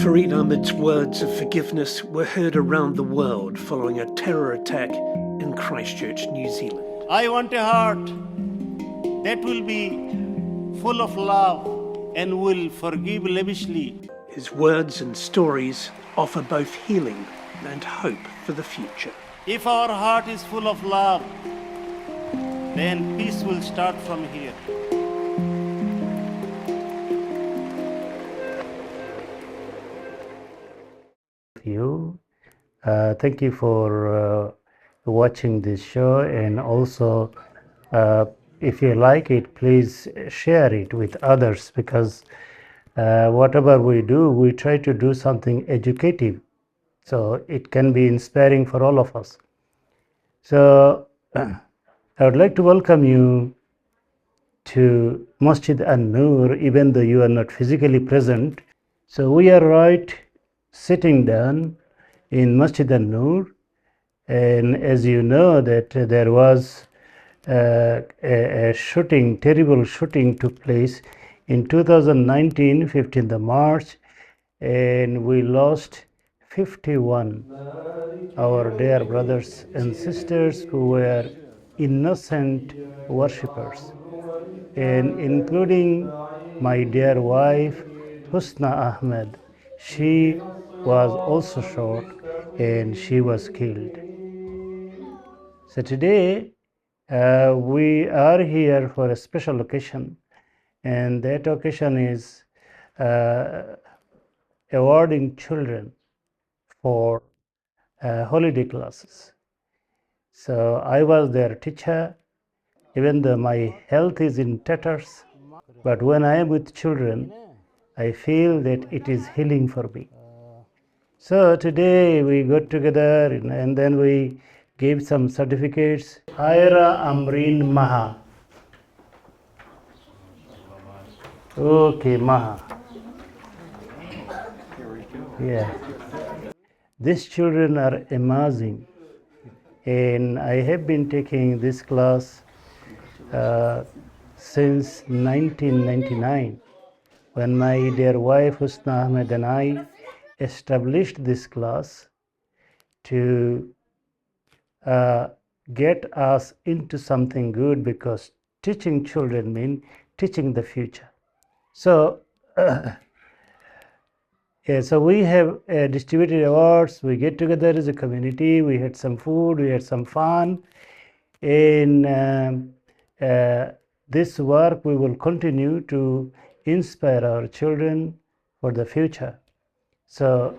Farid Ahmed's words of forgiveness were heard around the world following a terror attack in Christchurch, New Zealand. I want a heart that will be full of love and will forgive lavishly. His words and stories offer both healing and hope for the future. If our heart is full of love, then peace will start from here. Thank you for watching this show, and also if you like it, please share it with others, because whatever we do, we try to do something educative, so it can be inspiring for all of us. So I would like to welcome you to Masjid An-Nur, even though you are not physically present. So we are right sitting down in Masjid An-Nur, and as you know that there was a shooting, terrible shooting took place in 2019, 15th of March, and we lost 51 our dear brothers and sisters who were innocent worshippers, and including my dear wife Husna Ahmed. She was also shot and she was killed. So today we are here for a special occasion, and that occasion is awarding children for holiday classes. So I was their teacher, even though my health is in tatters, but when I am with children, I feel that it is healing for me. So today we got together and then we gave some certificates. Aira Amrin Maha. Okay, Maha. Yeah. These children are amazing, and I have been taking this class since 1999, when my dear wife Husna Ahmed and I established this class to get us into something good, because teaching children means teaching the future. So yeah, so we have distributed awards. We get together as a community. We had some food. We had some fun. In this work, we will continue to inspire our children for the future. So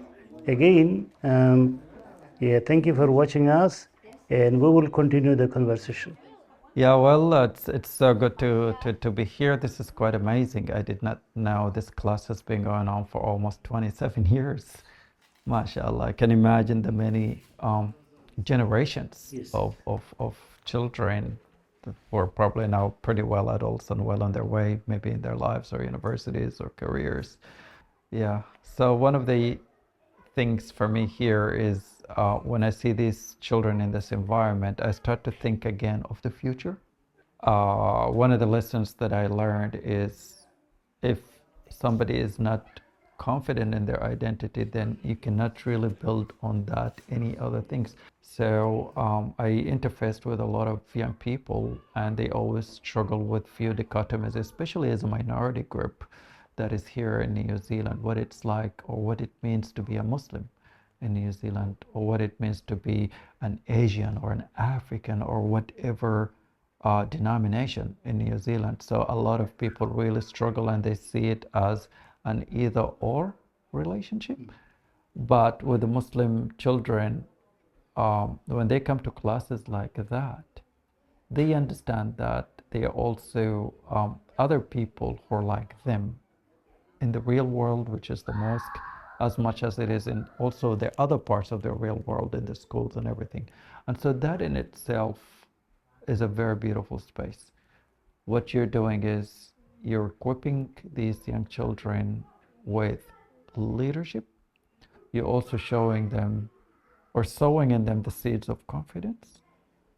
again, thank you for watching us, and we will continue the conversation. Yeah, well, it's so good to be here. This is quite amazing. I did not know this class has been going on for almost 27 years. MashaAllah. I can imagine the many generations Yes. of children who are probably now pretty well adults and well on their way, maybe in their lives or universities or careers. Yeah. So one of the things for me here is when I see these children in this environment, I start to think again of the future. One of the lessons that I learned is if somebody is not confident in their identity, then you cannot really build on that any other things. So I interfaced with a lot of young people, and they always struggle with few dichotomies, especially as a minority group that is here in New Zealand, what it's like or what it means to be a Muslim in New Zealand, or what it means to be an Asian or an African or whatever denomination in New Zealand. So a lot of people really struggle, and they see it as an either or relationship. But with the Muslim children, when they come to classes like that, they understand that they are also other people who are like them in the real world, which is the mosque, as much as it is in also the other parts of the real world, in the schools and everything. And so that in itself is a very beautiful space. What you're doing is you're equipping these young children with leadership. You're also showing them or sowing in them the seeds of confidence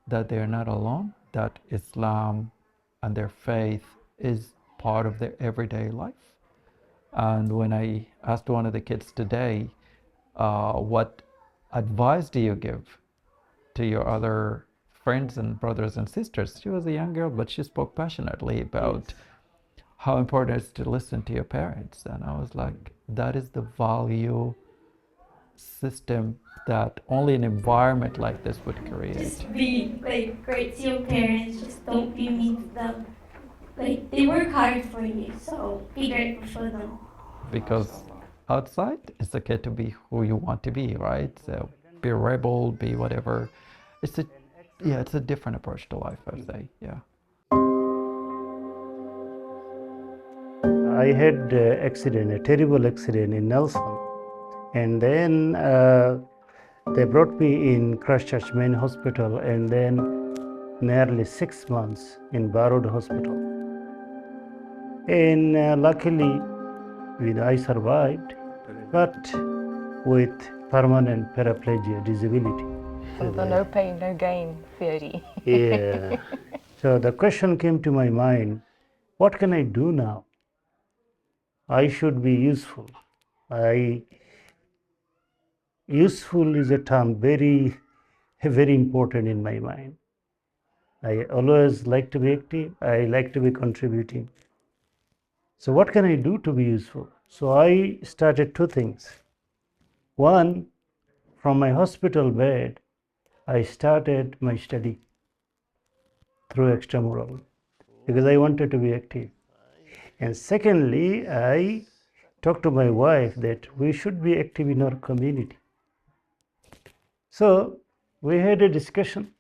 that they are not alone, that Islam and their faith is part of their everyday life. And when I asked one of the kids today, what advice do you give to your other friends and brothers and sisters? She was a young girl, but she spoke passionately about how important it is to listen to your parents. And I was like, that is the value system that only an environment like this would create. Just be like great to your parents. Just don't be mean to them. Like they work hard for you, so be grateful for them. Because outside it's okay to be who you want to be, right? So be a rebel, be whatever. It's a different approach to life, I'd say. Yeah. I had a terrible accident in Nelson, and then they brought me in Christchurch main hospital, and then nearly 6 months in Barrow Hospital. And luckily, I survived, but with permanent paraplegia, disability. The no pain, no gain theory. Yeah. So the question came to my mind, what can I do now? I should be useful. Useful is a term very important in my mind. I always like to be active. I like to be contributing. So what can I do to be useful? So I started two things. One, from my hospital bed, I started my study through extramural because I wanted to be active. And secondly, I talked to my wife that we should be active in our community. So we had a discussion,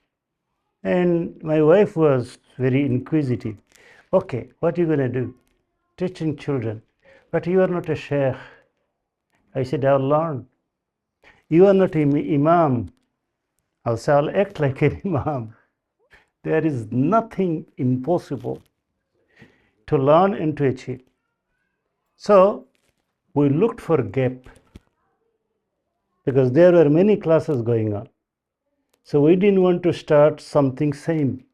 and my wife was very inquisitive. Okay, what are you going to do? Teaching children. But you are not a sheikh. I said, I'll learn. You are not an imam. I'll say, I'll act like an imam. There is nothing impossible to learn and to achieve. So we looked for a gap because there were many classes going on. So we didn't want to start something same.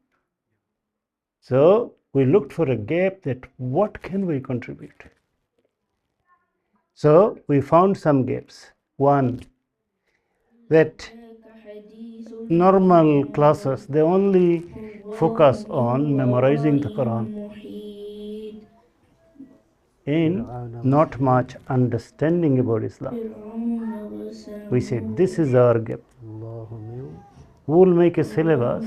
So we looked for a gap that what can we contribute? So we found some gaps. One, that normal classes, they only focus on memorizing the Quran and not much understanding about Islam. We said, this is our gap. We will make a syllabus.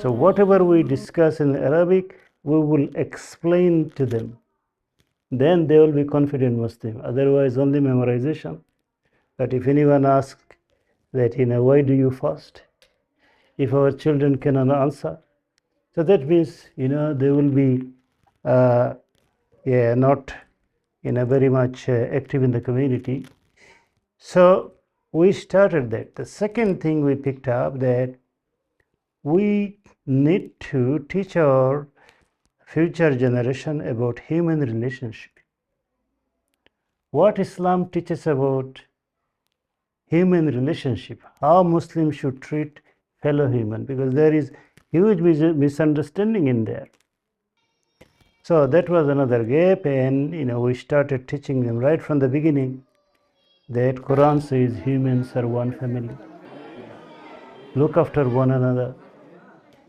So whatever we discuss in Arabic, we will explain to them. Then they will be confident Muslim. Otherwise, only memorization. But if anyone asks that, why do you fast? If our children cannot answer, so that means, they will be not very much active in the community. So we started that. The second thing we picked up that we need to teach our future generation about human relationship. What Islam teaches about human relationship, how Muslims should treat fellow human, because there is huge misunderstanding in there. So that was another gap, and we started teaching them right from the beginning that Quran says humans are one family. Look after one another.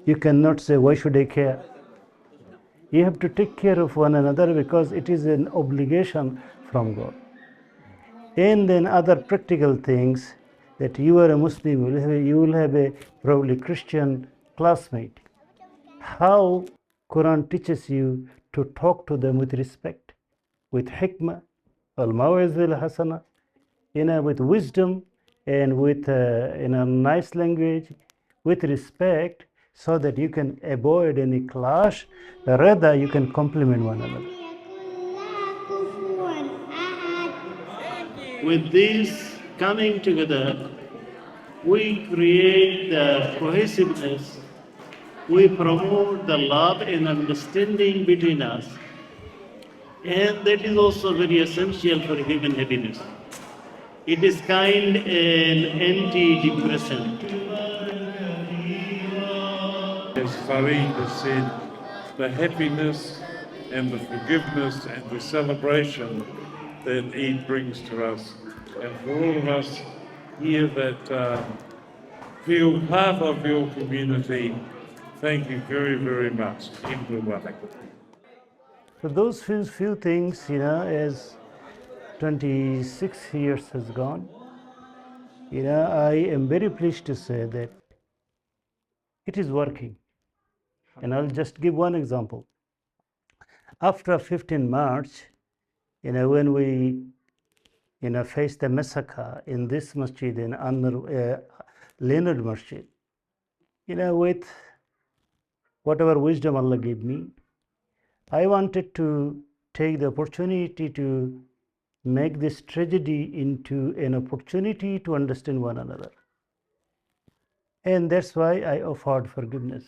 You cannot say, why should I care? You have to take care of one another because it is an obligation from God. And then other practical things, that you are a Muslim, you will have a probably Christian classmate. How Quran teaches you to talk to them with respect, with hikmah, al-mawizil hasana, with wisdom and with nice language, with respect, so that you can avoid any clash, rather you can complement one another. With this coming together, we create the cohesiveness, we promote the love and understanding between us, and that is also very essential for human happiness. It is kind and antidepressant. As Farid has said, the happiness and the forgiveness and the celebration that Eid brings to us. And for all of us here that feel part of your community, thank you very, very much. Eid Mubarak. So those few things, as 26 years has gone, I am very pleased to say that it is working. And I'll just give one example. After 15 March, when we, faced the massacre in this masjid, in Leonard Masjid, with whatever wisdom Allah gave me, I wanted to take the opportunity to make this tragedy into an opportunity to understand one another. And that's why I offered forgiveness.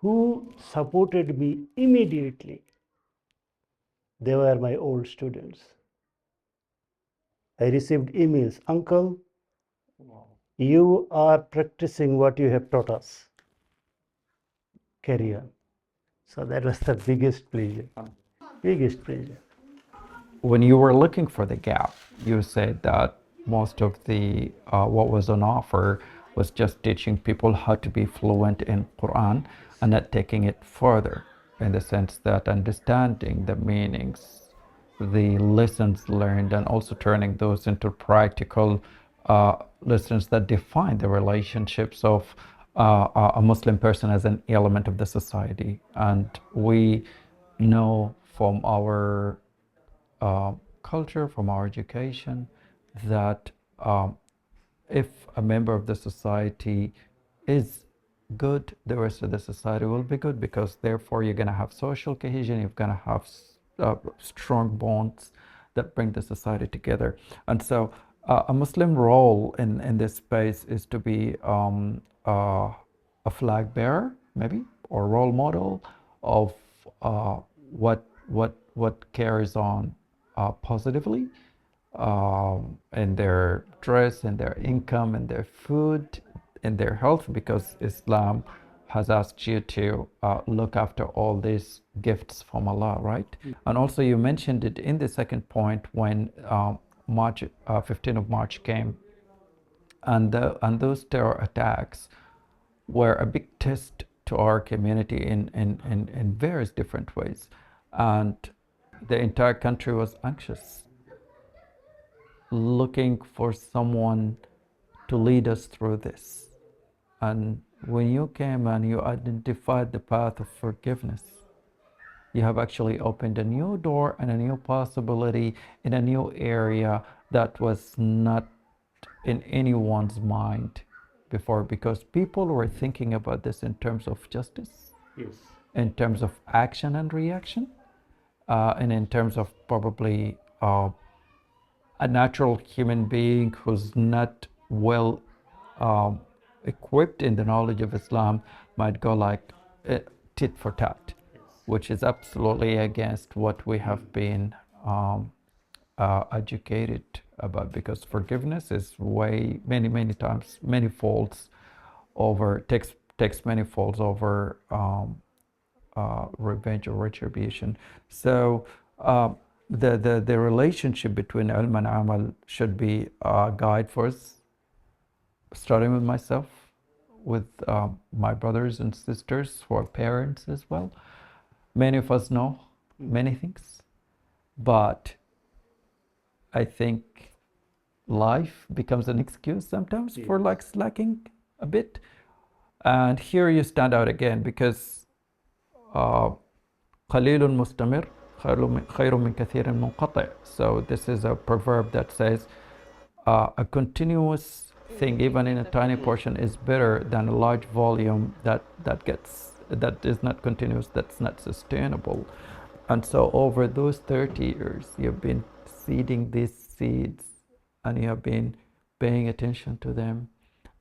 Who supported me immediately? They were my old students. I received emails, Uncle, you are practicing what you have taught us. Carry on. So that was the biggest pleasure. Biggest pleasure. When you were looking for the gap, you said that most of the what was on offer was just teaching people how to be fluent in Quran and not taking it further, in the sense that understanding the meanings, the lessons learned, and also turning those into practical lessons that define the relationships of a Muslim person as an element of the society. And we know from our culture, from our education, that if a member of the society is good, the rest of the society will be good, because therefore you're going to have social cohesion, you're going to have strong bonds that bring the society together. And so a Muslim role in this space is to be a flag bearer, maybe, or role model of what carries on positively in their dress, in their income, in their food, in their health, because Islam has asked you to look after all these gifts from Allah, right? And also you mentioned it in the second point when March 15th of March came, and those terror attacks were a big test to our community in various different ways, and the entire country was anxious, looking for someone to lead us through this. And when you came and you identified the path of forgiveness, you have actually opened a new door and a new possibility in a new area that was not in anyone's mind before, because people were thinking about this in terms of justice, Yes. in terms of action and reaction, and in terms of probably a natural human being who's not well equipped in the knowledge of Islam might go like tit for tat, which is absolutely against what we have been educated about, because forgiveness is many times, many folds over, takes many folds over revenge or retribution. So the relationship between ilm and amal should be a guide for us, starting with myself, with my brothers and sisters who are parents as well. Many of us know many things, but I think life becomes an excuse sometimes for like slacking a bit. And here you stand out again, because قليل مستمر خير من كثير منقطع. So this is a proverb that says a continuous thing, even in a tiny portion, is better than a large volume that is not continuous, that's not sustainable. And so over those 30 years, you've been seeding these seeds, and you have been paying attention to them,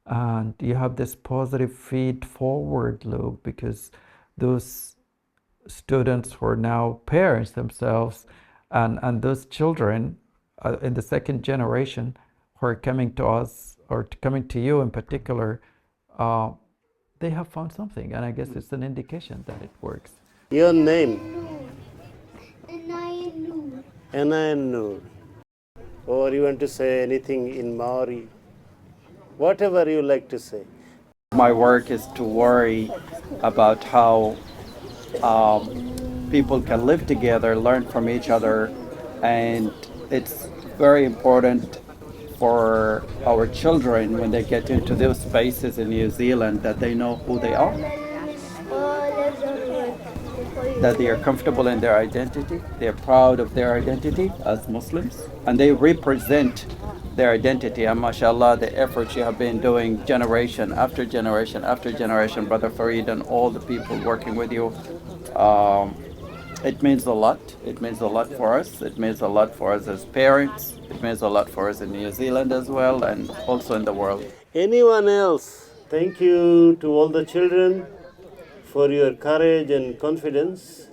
and you have this positive feed forward loop, because those students who are now parents themselves, and those children in the second generation who are coming to us, or coming to you in particular, they have found something, and I guess it's an indication that it works. Your name? Ananur. Or you want to say anything in Maori? Whatever you like to say. My work is to worry about how people can live together, learn from each other, and it's very important for our children when they get into those spaces in New Zealand that they know who they are, that they are comfortable in their identity, they're proud of their identity as Muslims, and they represent their identity. And mashallah, the efforts you have been doing generation after generation after generation, Brother Farid, and all the people working with you, it means a lot. It means a lot for us. It means a lot for us as parents. It means a lot for us in New Zealand as well, and also in the world. Anyone else? Thank you to all the children for your courage and confidence.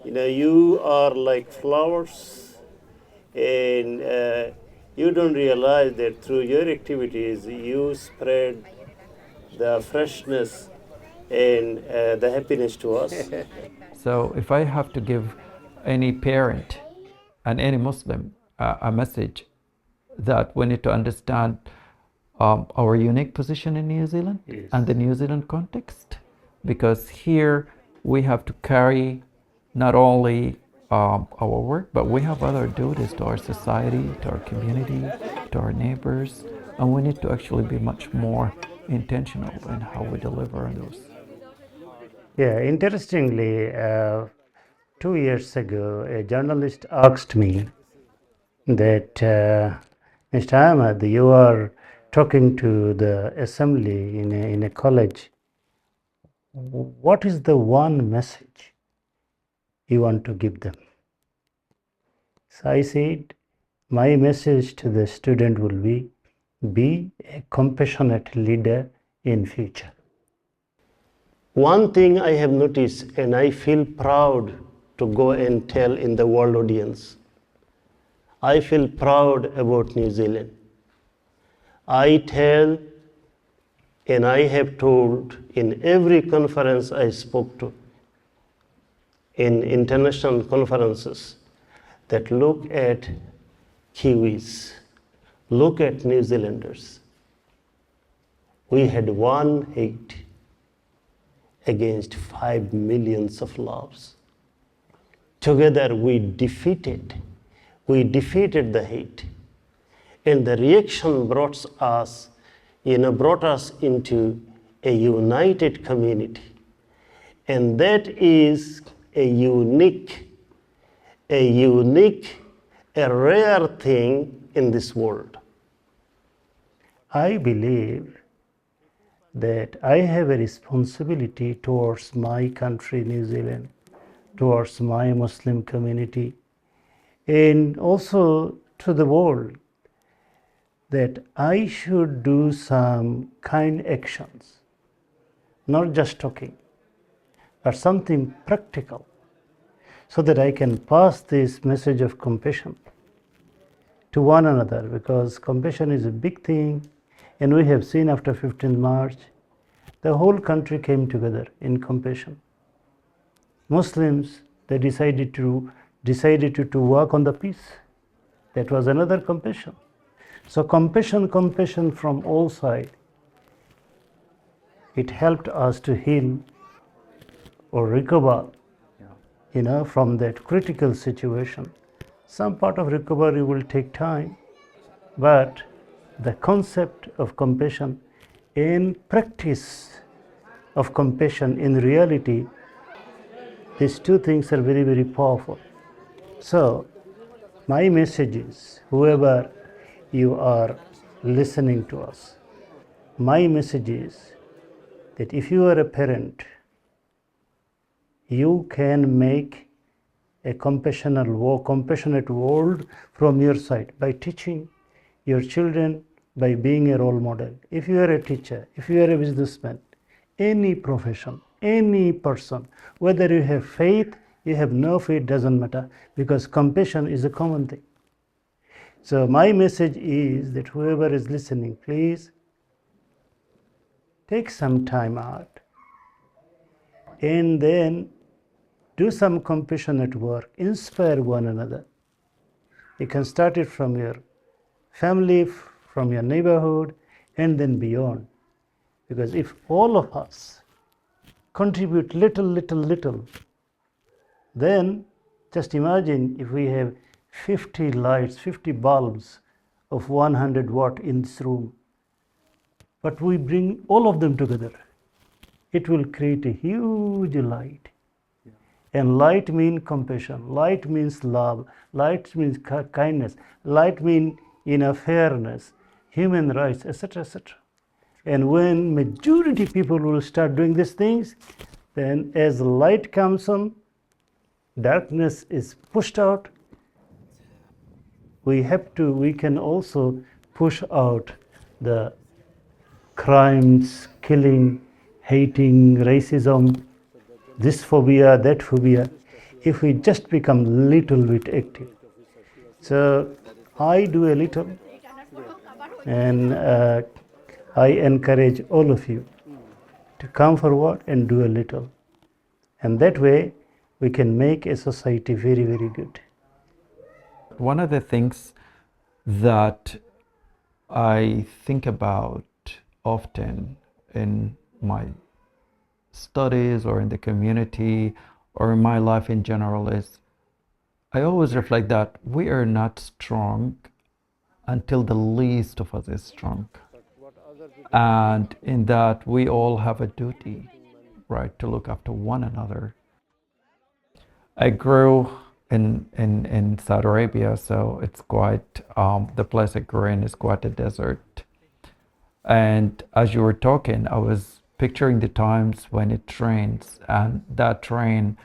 You are like flowers, and you don't realize that through your activities you spread the freshness and the happiness to us. So if I have to give any parent and any Muslim a message, that we need to understand our unique position in New Zealand. Yes. And the New Zealand context, because here we have to carry not only our work, but we have other duties to our society, to our community, to our neighbors, and we need to actually be much more intentional in how we deliver on those. Yeah, interestingly, 2 years ago, a journalist asked me that, Mr. Ahmed, you are talking to the assembly in a college. What is the one message you want to give them? So I said, my message to the student will be a compassionate leader in future. One thing I have noticed, and I feel proud to go and tell in the world audience, I feel proud about New Zealand. I tell and I have told in every conference I spoke to, in international conferences, that look at Kiwis, look at New Zealanders. We had one hate against 5 million of loves. Together we defeated the hate. And the reaction brought us into a united community. And that is a rare thing in this world. I believe that I have a responsibility towards my country, New Zealand, towards my Muslim community, and also to the world, that I should do some kind actions, not just talking, but something practical, so that I can pass this message of compassion to one another, because compassion is a big thing. And we have seen after 15th March, the whole country came together in compassion. Muslims, they decided to work on the peace. That was another compassion. So compassion from all sides. It helped us to heal or recover, from that critical situation. Some part of recovery will take time, but the concept of compassion and practice of compassion in reality, these two things are very, very powerful. So my message is, whoever you are listening to us, my message is that if you are a parent, you can make a compassionate world from your side by teaching your children, by being a role model. If you are a teacher, if you are a businessman, any profession, any person, whether you have faith, you have no faith, doesn't matter, because compassion is a common thing. So my message is that whoever is listening, please take some time out and then do some compassionate work, inspire one another. You can start it from your family, from your neighborhood, and then beyond. Because if all of us contribute little, then just imagine if we have 50 lights, 50 bulbs of 100 watt in this room, but we bring all of them together, it will create a huge light. And light means compassion, light means love, light means kindness, light means fairness, human rights, etc., etc. And when majority people will start doing these things, then as light comes on, darkness is pushed out. We can also push out the crimes, killing, hating, racism, this phobia, that phobia, if we just become little bit active. So I do a little, and I encourage all of you to come forward and do a little. And that way we can make a society very, very good. One of the things that I think about often in my studies or in the community or in my life in general is I always reflect that we are not strong until the least of us is strong. And in that we all have a duty, right, to look after one another. I grew in Saudi Arabia, so it's quite, the place I grew in is quite a desert. And as you were talking, I was picturing the times when it rains, and that rain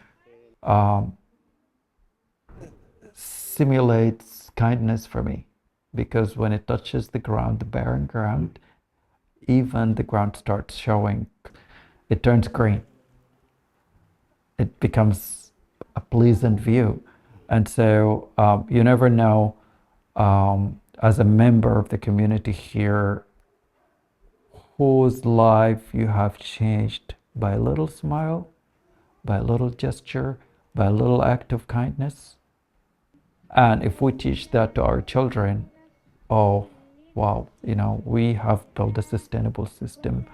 simulates kindness for me, because when it touches the ground, the barren ground, even the ground starts showing, it turns green. It becomes a pleasant view. And so you never know, as a member of the community here, whose life you have changed by a little smile, by a little gesture, by a little act of kindness. And if we teach that to our children, oh, wow, we have built a sustainable system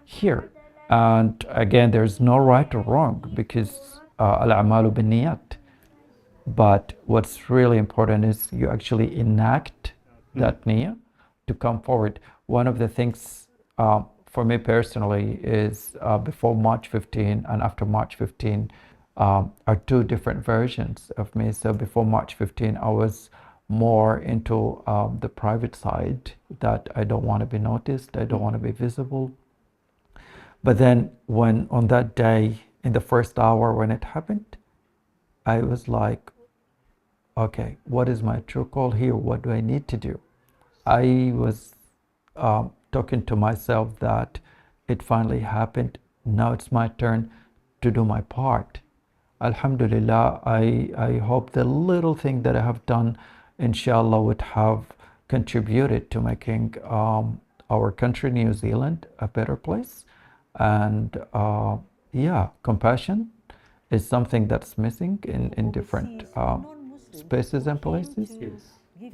here. And again, there's no right or wrong, because al-a'malu bin-niyat. But what's really important is you actually enact that niyyah to come forward. One of the things for me personally is before March 15 and after March 15 are two different versions of me. So before March 15, I was more into the private side, that I don't want to be noticed, I don't want to be visible. But then when on that day, in the first hour when it happened, I was like, okay, what is my true call here? What do I need to do? I was talking to myself that it finally happened. Now it's my turn to do my part. Alhamdulillah, I hope the little thing that I have done, inshallah, would have contributed to making our country, New Zealand, a better place. And compassion is something that's missing in different spaces and places.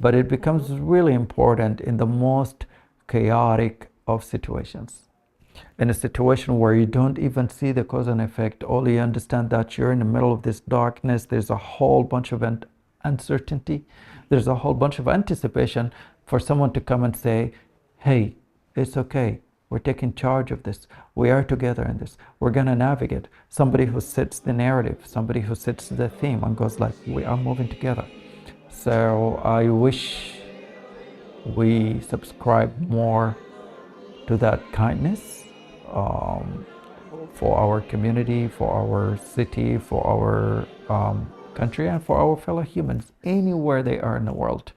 But it becomes really important in the most chaotic of situations. In a situation where you don't even see the cause and effect, all you understand that you're in the middle of this darkness, there's a whole bunch of uncertainty, there's a whole bunch of anticipation for someone to come and say, hey, it's okay, we're taking charge of this, we are together in this, we're gonna navigate. Somebody who sets the narrative, somebody who sets the theme and goes like, we are moving together. So I wish we subscribe more to that kindness for our community, for our city, for our country, and for our fellow humans anywhere they are in the world.